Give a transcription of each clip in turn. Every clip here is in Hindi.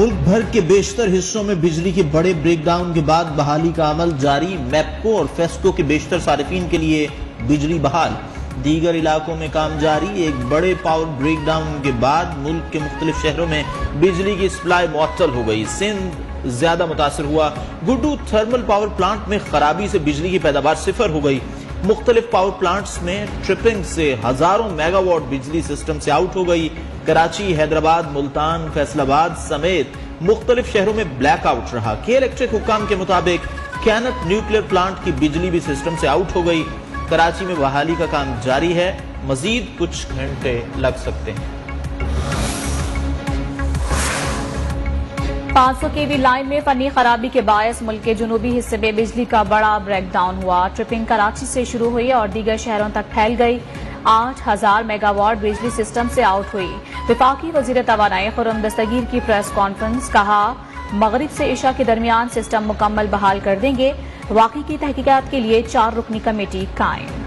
मुल्क भर के बेशतर हिस्सों में बिजली के बड़े ब्रेकडाउन के बाद बहाली का अमल जारी। मैपको और फेस्को के बेशतर सारिफीन के लिए बिजली बहाल। दीगर इलाकों में काम जारी। एक बड़े पावर ब्रेकडाउन के बाद मुल्क के मुख्तलिफ शहरों में बिजली की सप्लाई मुअत्तल हो गई। सिंध ज्यादा मुतासर हुआ। गुड्डू थर्मल पावर प्लांट में खराबी से बिजली की पैदावार सिफर हो गई। मुख्तलिफ पावर प्लांट्स में ट्रिपिंग से हजारों मेगावाट बिजली सिस्टम से आउट हो गई। कराची, हैदराबाद, मुल्तान, फैसलाबाद समेत मुख्तलिफ शहरों में ब्लैकआउट रहा। के इलेक्ट्रिक हुक्काम के मुताबिक कैनत न्यूक्लियर प्लांट की बिजली भी सिस्टम से आउट हो गई। कराची में बहाली का काम जारी है। मजीद कुछ घंटे लग सकते हैं। 500 kV लाइन में फनी खराबी के बायस मुल्क के जुनूबी हिस्से में बिजली का बड़ा ब्रेकडाउन हुआ। ट्रिपिंग कराची से शुरू हुई और दीगर शहरों तक फैल गई। 8000 मेगावाट बिजली सिस्टम से आउट हुई। वफाकी वजीर तवानाई खुर्रम दस्तगीर की प्रेस कॉन्फ्रेंस, कहा मगरिब से इशा के दरमियान सिस्टम मुकम्मल बहाल कर देंगे। वाकई की तहकीकात के लिए 4 रुकनी कमेटी कायम।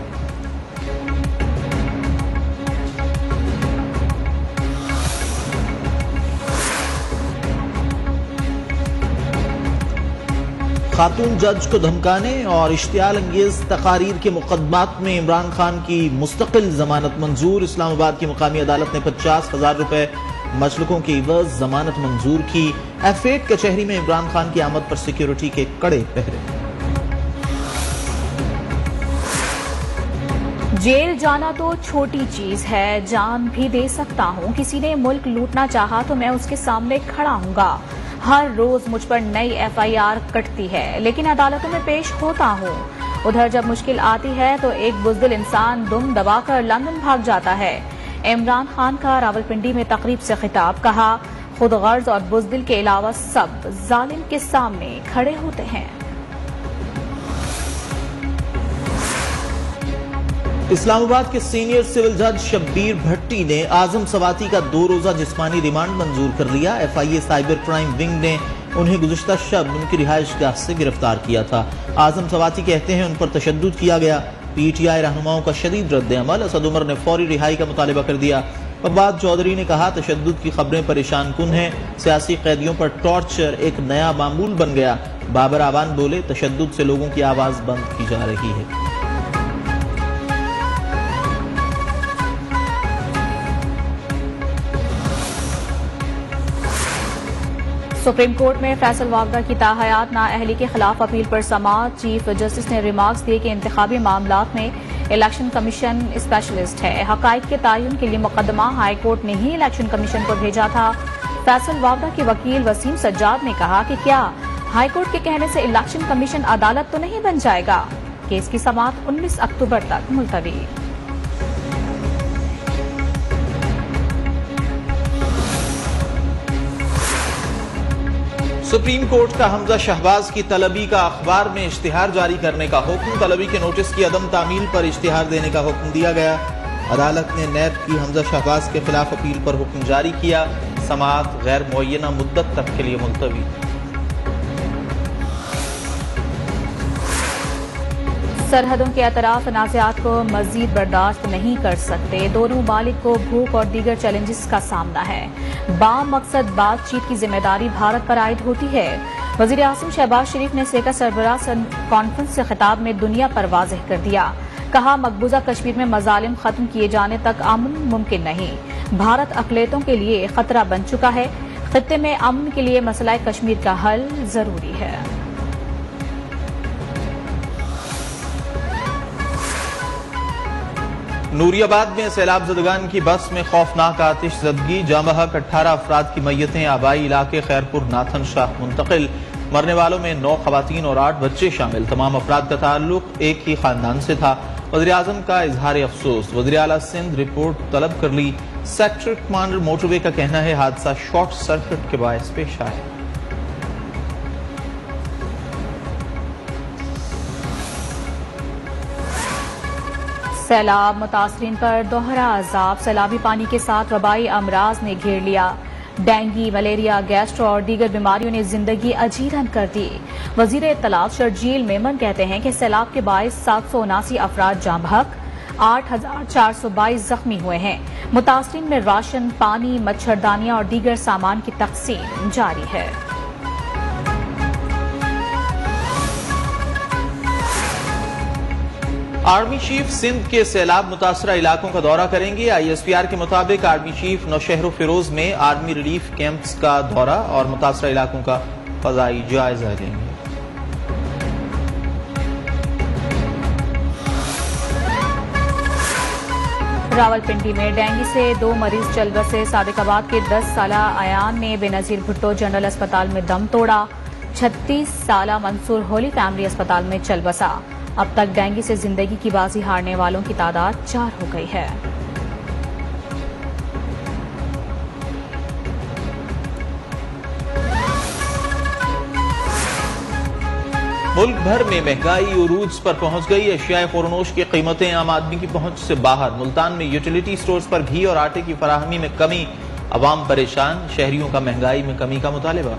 खातून जज को धमकाने और इश्तियाल अंगेज तकारीर के मुकदमात में इमरान खान की मुस्तकिल जमानत मंजूर। इस्लामाबाद की मुकामी अदालत ने 50,000 रुपए मशलकों की एवज जमानत मंजूर की। F8 कचहरी में इमरान खान की आमद पर सिक्योरिटी के कड़े पहरे। जेल जाना तो छोटी चीज है, जान भी दे सकता हूँ। किसी ने मुल्क लूटना चाहा तो मैं उसके सामने खड़ा हूँगा। हर रोज मुझ पर नई FIR कटती है, लेकिन अदालतों में पेश होता हूँ। उधर जब मुश्किल आती है तो एक बुज़दिल इंसान दुम दबाकर लंदन भाग जाता है। इमरान खान का रावलपिंडी में तकरीब से खिताब, कहा खुद गर्ज और बुज़दिल के अलावा सब जालिम के सामने खड़े होते हैं। इस्लामाबाद के सीनियर सिविल जज शब्बीर भट्टी ने आजम सवाती का 2 रोजा जिस्मानी रिमांड मंजूर कर लिया। FIA साइबर क्राइम विंग ने उन्हें गुज़िश्ता शब उनकी रिहाइशगाह से गिरफ्तार किया था। आजम सवाती कहते हैं उन पर तशद्दुद किया गया। PTI रहनुमाओं का शदीद रद्द-ए-अमल। असद उमर ने फौरी रिहाई का मुतालिबा कर दिया। फवाद चौधरी ने कहा तशद्दुद की खबरें परेशान कुन हैं। सियासी कैदियों पर टॉर्चर एक नया मामूल बन गया। बाबर आवान बोले तशद्दुद से लोगों की आवाज बंद की जा रही है। सुप्रीम कोर्ट में फैसल वावदा की ताहयात नाअहली के खिलाफ अपील पर समाअत। चीफ जस्टिस ने रिमार्क्स दिए कि इंतखाबी मामलात में इलेक्शन कमीशन स्पेशलिस्ट है। हकाइक के तयन के लिए मुकदमा हाई कोर्ट ने ही इलेक्शन कमीशन को भेजा था। फैसल वावदा के वकील वसीम सज्जाद ने कहा कि क्या हाई कोर्ट के कहने से इलेक्शन कमीशन अदालत तो नहीं बन जाएगा। केस की समाअत 19 अक्टूबर तक मुलतवी। सुप्रीम कोर्ट का हमजा शहबाज की तलबी का अखबार में इश्तिहार जारी करने का हुक्म। तलबी के नोटिस की अदम तामील पर इश्तिहार देने का हुक्म दिया गया। अदालत ने नैब की हमजा शहबाज के खिलाफ अपील पर हुक्म जारी किया। समाअत गैर मुअय्यना मुद्दत तक के लिए मुलतवी। सरहदों के अतराफ तनाज़ात को मजीद बर्दाश्त नहीं कर सकते। दोनों मालिक को भूख और दीगर चैलेंजेस का सामना है। बाम मकसद बातचीत की जिम्मेदारी भारत पर आयद होती है। वज़ीर आज़म शहबाज शरीफ ने सेका सरबराह कॉन्फ्रेंस से खिताब में दुनिया पर वाज़ेह कर दिया। कहा मकबूजा कश्मीर में मजालिम खत्म किए जाने तक अमन मुमकिन नहीं। भारत अक़लियतों के लिए खतरा बन चुका है। खित्ते में अमन के लिए मसला कश्मीर का हल जरूरी है। नूरियाबाद में सैलाब ज़दगान की बस में खौफनाक आतिश ज़दगी। जामहक 18 अफराद की मैयतें आबाई इलाके खैरपुर नाथन शाह मुंतकिल। मरने वालों में 9 खवातीन और 8 बच्चे शामिल। तमाम अफराद का ताल्लुक एक ही खानदान से था। वज़ीर आज़म का इजहार अफसोस। वज़ीर आला सिंध रिपोर्ट तलब कर ली। सेक्टर कमांडर मोटरवे का कहना है हादसा शॉर्ट सर्किट के बायस पेश आया। सैलाब मुतासरीन पर दोहरा अजाब। सैलाबी पानी के साथ वबाई अमराज ने घेर लिया। डेंगू, मलेरिया, गैस्ट्रो और दीगर बीमारियों ने जिंदगी अजीरन कर दी। वजीर इत्तलात शर्जील मेमन कहते हैं कि सैलाब के बायस 779 अफराद जाँ बहक, 8,422 जख्मी हुए हैं। मुतासरीन में राशन, पानी, मच्छरदानियां और दीगर सामान की तकसीम जारी है। आर्मी चीफ सिंध के सैलाब मुतासरा इलाकों का दौरा करेंगे। ISPR के मुताबिक आर्मी चीफ नौशहर फिरोज में आर्मी रिलीफ कैंप्स का दौरा और मुतासरा इलाकों का फजाई जायजा लेंगे। रावलपिंडी में डेंगू से 2 मरीज चल बसे। सादिकाबाद के 10 साला अयान ने बेनजीर भुट्टो जनरल अस्पताल में दम तोड़ा। 36 साला मंसूर होली फैमिली अस्पताल में चल बसा। अब तक डेंगू से जिंदगी की बाजी हारने वालों की तादाद 4 हो गई है। मुल्क भर में महंगाई उरूज पर पहुंच गई। अशियाए खुरनोश की कीमतें आम आदमी की पहुंच से बाहर। मुल्तान में यूटिलिटी स्टोर्स पर घी और आटे की फराहमी में कमी, अवाम परेशान। शहरियों का महंगाई में कमी का मुतालबा।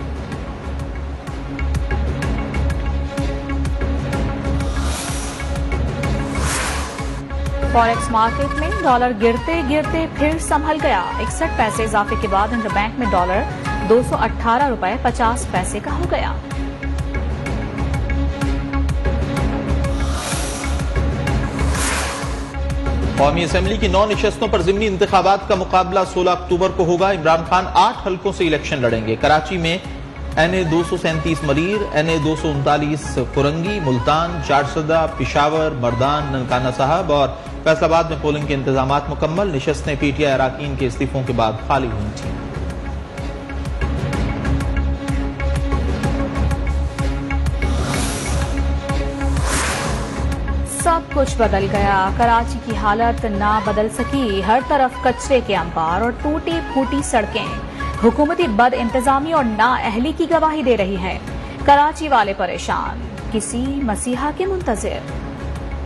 फॉरेक्स मार्केट में डॉलर गिरते गिरते फिर संभल गया। 61 पैसे इजाफे के बाद इंटरबैंक में डॉलर 218 रुपए 50 पैसे का हो गया। कौमी असेंबली की 9 निशस्तों पर ज़िमनी इंतखाबात का मुकाबला 16 अक्टूबर को होगा। इमरान खान 8 हल्कों से इलेक्शन लड़ेंगे। कराची में NA 237 मरीर, NA 239 कुरंगी, मुल्तान, चारसदा, पिशावर, मर्दान, ननकाना साहब और फैसलाबाद में पोलिंग के इंतजामात मुकम्मल। निशस्तें PTI अराकीन के इस्तीफों के बाद खाली हुई थी। सब कुछ बदल गया। कराची की हालत ना बदल सकी। हर तरफ कचरे के अंबार और टूटी फूटी सड़कें। हुकूमती बद इंतजामी और नाअहली की गवाही दे रही है। कराची वाले परेशान, किसी मसीहा के मुंतजिर।